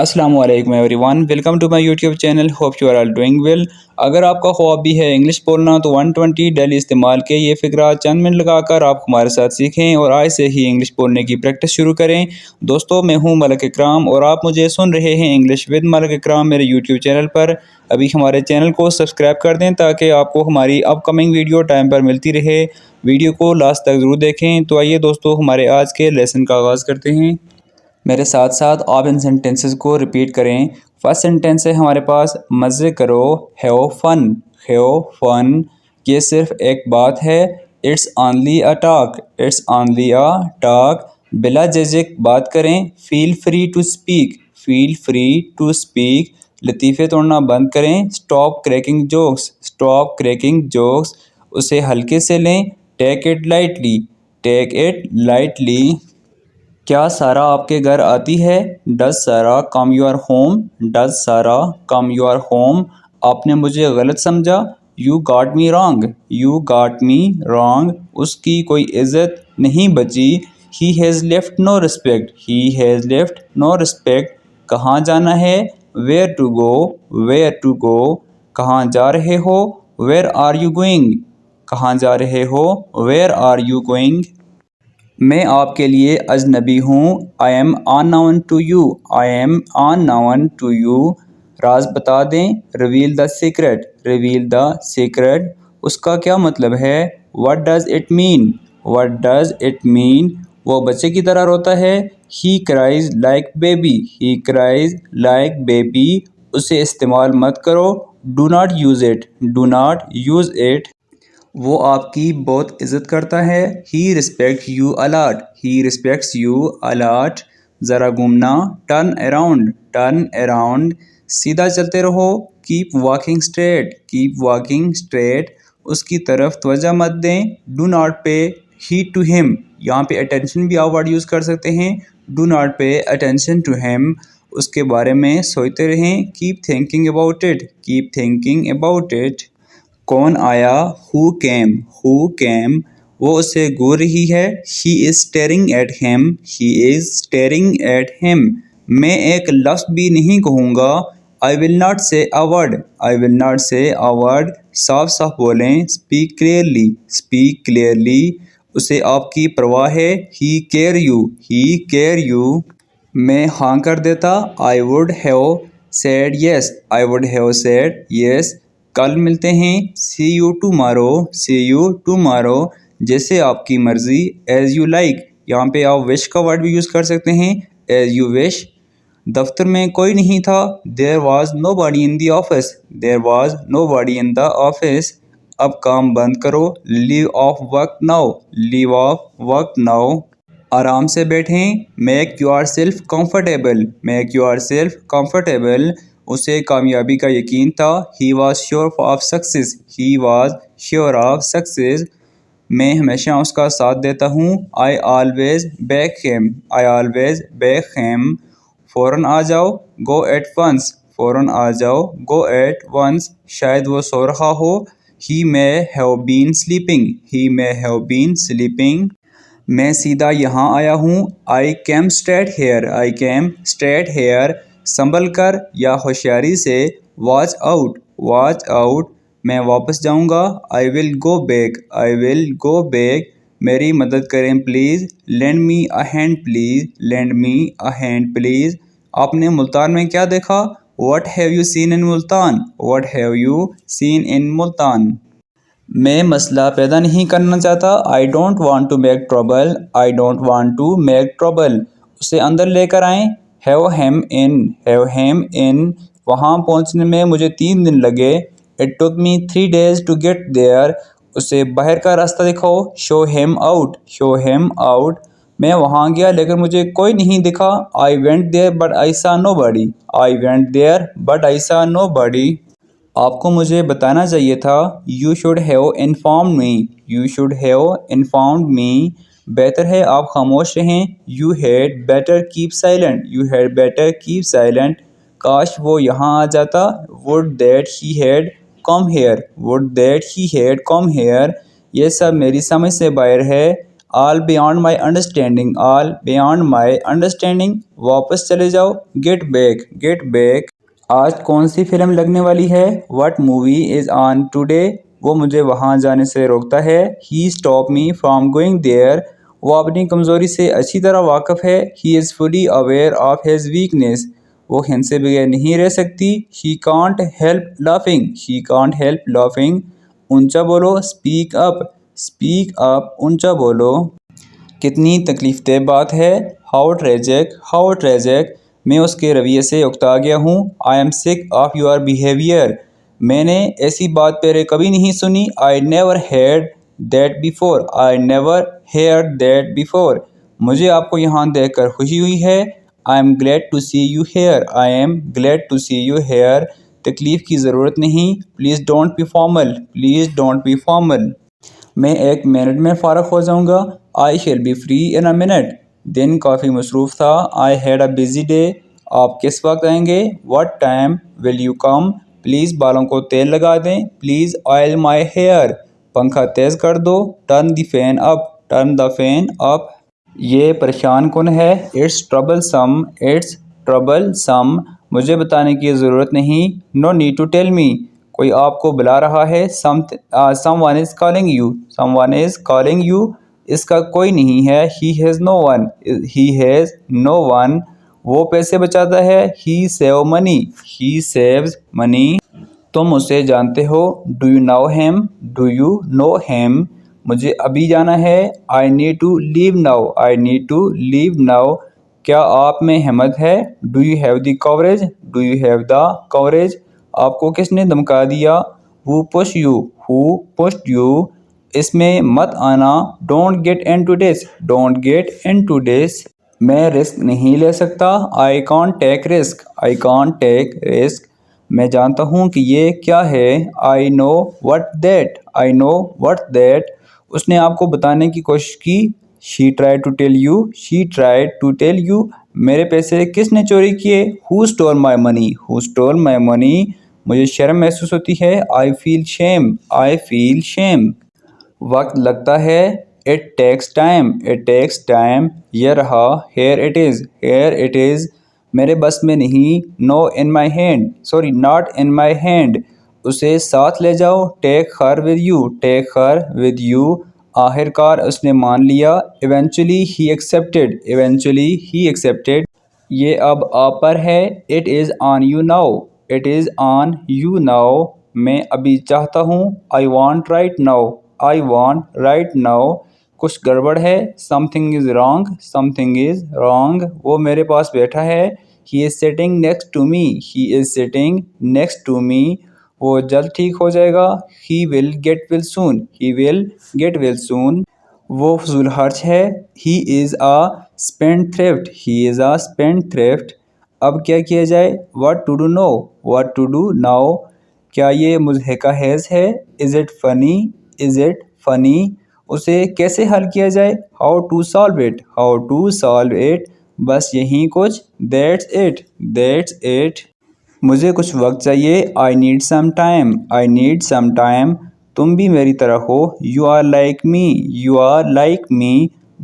السلام علیکم everyone, welcome to my YouTube channel. Hope you are all doing well. اگر آپ کا خواب بھی ہے انگلش بولنا تو 120 ڈیلی استعمال کے یہ فقرہ چند منٹ لگا کر آپ ہمارے ساتھ سیکھیں اور آج سے ہی انگلش بولنے کی پریکٹس شروع کریں. دوستو، میں ہوں ملک اکرام اور آپ مجھے سن رہے ہیں انگلش ود ملک اکرام میرے یوٹیوب چینل پر. ابھی ہمارے چینل کو سبسکرائب کر دیں تاکہ آپ کو ہماری اپ کمنگ ویڈیو ٹائم پر ملتی رہے. ویڈیو کو لاسٹ تک ضرور دیکھیں. تو آئیے دوستو، ہمارے آج کے لیسن کا آغاز کرتے ہیں. میرے ساتھ ساتھ آپ ان سینٹنسز کو ریپیٹ کریں. فرسٹ سینٹنس ہے ہمارے پاس، مزے کرو، ہیو فن. ہیو فن، یہ صرف ایک بات ہے. It's only a talk. It's only a talk. بلا جھجک بات کریں. Feel free to speak. Feel free to speak. لطیفے توڑنا بند کریں. Stop cracking jokes. Stop cracking jokes. اسے ہلکے سے لیں. Take it lightly. Take it lightly. کیا سارا آپ کے گھر آتی ہے؟ ڈز سارا کم یور ہوم؟ ڈز سارا کم یور ہوم. آپ نے مجھے غلط سمجھا. You got me wrong. You got me wrong. اس کی کوئی عزت نہیں بچی. He has left no respect. He has left no respect. کہاں جانا ہے؟ Where to go. Where to go. کہاں جا رہے ہو؟ Where are you going. کہاں جا رہے ہو؟ Where are you going. میں آپ کے لیے اجنبی ہوں. I am unknown to you. I am unknown to you. راز بتا دیں. Reveal the secret. Reveal the secret. اس کا کیا مطلب ہے؟ What does it mean. What does it mean. وہ بچے کی طرح روتا ہے. He cries like baby. He cries like baby. اسے استعمال مت کرو. Do not use it. Do not use it. وہ آپ کی بہت عزت کرتا ہے. He respect you a lot. He respects you a lot. ذرا گھومنا. Turn around. Turn around. سیدھا چلتے رہو. Keep walking straight. Keep walking straight. اس کی طرف توجہ مت دیں. Do not pay heed to him. یہاں پہ اٹینشن بھی آپ ورڈ یوز کر سکتے ہیں. Do not pay attention to him. اس کے بارے میں سوچتے رہیں. Keep thinking about it. Keep thinking about it. کون آیا؟ Who came. Who came. وہ اسے گور رہی ہے. ہی از اسٹیئرنگ ایٹ ہم. ہی از اسٹیئرنگ ایٹ ہم. میں ایک لفظ بھی نہیں کہوں گا. آئی ول ناٹ سے a word. I will not سے اے ورڈ. صاف صاف بولیں. Speak clearly. Speak clearly. اسے آپ کی پرواہ ہے. He care you. He care you. میں ہاں کر دیتا. I would have said yes. I would have said yes. کل ملتے ہیں. See you tomorrow. See you tomorrow. جیسے آپ کی مرضی. As you like. یہاں پہ آپ وش کا ورڈ بھی یوز کر سکتے ہیں. As you wish. دفتر میں کوئی نہیں تھا. There was nobody in the office. There was nobody in the office. اب کام بند کرو. Leave off work now. Leave off work now. آرام سے بیٹھیں. Make yourself comfortable. Make yourself comfortable. اسے کامیابی کا یقین تھا. He was sure of success. He was sure of success. میں ہمیشہ اس کا ساتھ دیتا ہوں. I always back him. I always back him. فوراً آ جاؤ. Go at once. فوراً آ جاؤ. Go at once. شاید وہ سو رہا ہو. He may have been sleeping. He may have been sleeping. میں سیدھا یہاں آیا ہوں. I came straight here. I came straight here. سنبھل کر یا ہوشیاری سے. Watch out. Watch out. میں واپس جاؤں گا. آئی ول گو بیک. آئی ول گو بیک. میری مدد کریں please. Lend me a hand please. Lend me a hand please. آپ نے ملتان میں کیا دیکھا؟ What have you seen in Multan. What have you seen in Multan. میں مسئلہ پیدا نہیں کرنا چاہتا. I don't want to make trouble. I don't want to make trouble. اسے اندر لے کر آئیں. Have him in. Have him in. وہاں پہنچنے میں مجھے 3 دن لگے. It took me 3 days to get there. اسے باہر کا راستہ دکھاؤ. Show him out. Show him out. میں وہاں گیا لیکن مجھے کوئی نہیں دکھا. I went there but I saw nobody. I went there but I saw nobody. آپ کو مجھے بتانا چاہیے تھا. You should have informed me. You should have informed me. بہتر ہے آپ خاموش رہیں. You had better keep silent. You had better keep silent. کاش وہ یہاں آ جاتا. Would that he had come here. Would that he had come here. یہ سب میری سمجھ سے باہر ہے. all beyond my understanding, all beyond my understanding. واپس چلے جاؤ, get back, get back. آج کون سی فلم لگنے والی ہے؟ What movie is on today? وہ مجھے وہاں جانے سے روکتا ہے. He stopped me from going there. وہ اپنی کمزوری سے اچھی طرح واقف ہے. He is fully aware of his weakness. وہ ہن سے بغیر نہیں رہ سکتی. She can't help laughing. She can't help laughing. اونچا بولو, speak up. Speak up, اونچا بولو. کتنی تکلیف دہ بات ہے. How tragic, how tragic. میں اس کے رویے سے اکتا گیا ہوں. I am sick of your behavior. میں نے ایسی بات پہلے کبھی نہیں سنی. I never heard that before. I never heard that before. مجھے آپ کو یہاں دیکھ کر خوشی ہوئی ہے. I am glad to see you here. I am glad to see you here. تکلیف کی ضرورت نہیں. Please don't be formal. Please don't be formal. میں ایک منٹ میں فارغ ہو جاؤں گا. I shall be free in a minute. دن کافی مصروف تھا. I had a busy day. آپ کس وقت آئیں گے؟ What time will you come? Please بالوں کو تیل لگا دیں. Please oil my hair. پنکھا تیز کر دو. Turn the fan up. Turn the fan up. یہ پریشان کن ہے. It's troublesome. It's troublesome. مجھے بتانے کی ضرورت نہیں. No need to tell me. کوئی آپ کو بلا رہا ہے. Someone is calling you. Someone is calling you. اس کا کوئی نہیں ہے. He has no one. He has no one. وہ پیسے بچاتا ہے. He save money. He saves money. تم اسے جانتے ہو. Do you know him? Do you know him? مجھے ابھی جانا ہے. I need to leave now. I need to leave now. کیا آپ میں ہمت ہے؟ Do you have the courage? Do you have the courage? آپ کو کس نے دھمکا دیا؟ Who pushed you? Who pushed you? اس میں مت آنا. Don't get into this. Don't get into this. میں رسک نہیں لے سکتا. I can't take risk. I can't take risk. میں جانتا ہوں کہ یہ کیا ہے. I know what that. I know what that. اس نے آپ کو بتانے کی کوشش کی. She tried to tell you. She tried to tell you. میرے پیسے کس نے چوری کیے؟ Who stole my money? Who stole my money? مجھے شرم محسوس ہوتی ہے. I feel shame. I feel shame. وقت لگتا ہے. It takes time. It takes time. یہ رہا. Here it is. Here it is. میرے بس میں نہیں. No in my hand. Sorry, not in my hand. اسے ساتھ لے جاؤ. Take her with you. Take her with you. آخر کار اس نے مان لیا. Eventually he accepted. Eventually he accepted. یہ اب آپ پر ہے. It is on you now. It is on you now. میں ابھی چاہتا ہوں. I want right now. I want right now. کچھ گڑبڑ ہے. Something is wrong. Something is wrong. وہ میرے پاس بیٹھا ہے. He is sitting next to me. He is sitting next to me. وہ جلد ٹھیک ہو جائے گا. He will get well soon. He will get well soon. وہ فضول خرچ ہے. He is a spendthrift. He is a spendthrift. اب کیا کیا جائے؟ What to do now? What to do now? کیا یہ مضحکہ خیز ہے؟ Is it funny? Is it funny? اسے کیسے حل کیا جائے؟ How to solve it? How to solve it? بس یہیں کچھ. That's it. That's it. مجھے کچھ وقت چاہیے. I need some time. I need some time. تم بھی میری طرح ہو. You are like me. You are like me.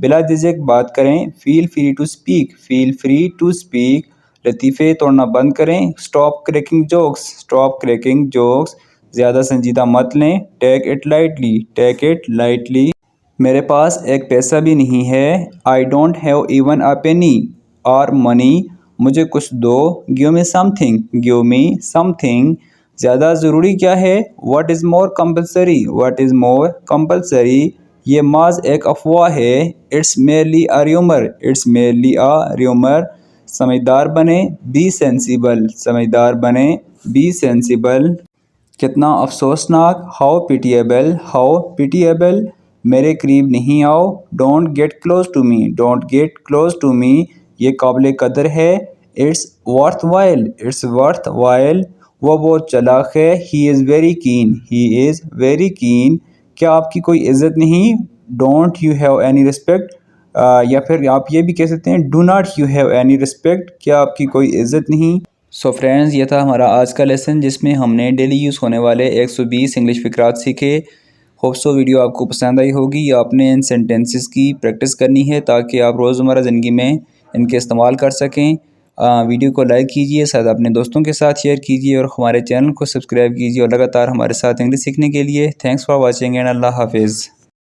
بلا جھجک بات کریں. Feel free to speak. Feel free to speak. لطیفے توڑنا بند کریں. Stop cracking jokes. Stop cracking jokes. زیادہ سنجیدہ مت لیں. Take it lightly. Take it lightly. میرے پاس ایک پیسہ بھی نہیں ہے. I don't have even a penny or money. مجھے کچھ دو. Give me something. Give me something. زیادہ ضروری کیا ہے؟ What is more compulsory? What is more compulsory? یہ محض ایک افواہ ہے. It's merely a rumor. It's merely a rumor. سمجھدار بنیں. Be sensible. سمجھدار بنیں. Be sensible. کتنا افسوسناک. How pitiable. How pitiable. میرے قریب نہیں آؤ. Don't get close to me. Don't get close to me. یہ قابل قدر ہے. It's worthwhile. It's worthwhile. وہ بہت چالاک ہے. He is very keen. He is very keen. کیا آپ کی کوئی عزت نہیں؟ Don't you have any respect? یا پھر آپ یہ بھی کہہ سکتے ہیں Do not you have any respect? کیا آپ کی کوئی عزت نہیں؟ سو فرینڈز، یہ تھا ہمارا آج کا لیسن جس میں ہم نے ڈیلی یوز ہونے والے 120 انگلش فقرات سیکھے. ہوپ سو ویڈیو آپ کو پسند آئی ہوگی. آپ نے ان سینٹینسز کی پریکٹس کرنی ہے تاکہ آپ روزمرہ زندگی میں ان کے استعمال کر سکیں. ویڈیو کو لائک کیجئے، ساتھ اپنے دوستوں کے ساتھ شیئر کیجئے اور ہمارے چینل کو سبسکرائب کیجئے اور لگاتار ہمارے ساتھ انگلش سیکھنے کے لیے. تھینکس فار واچنگ اینڈ اللہ حافظ.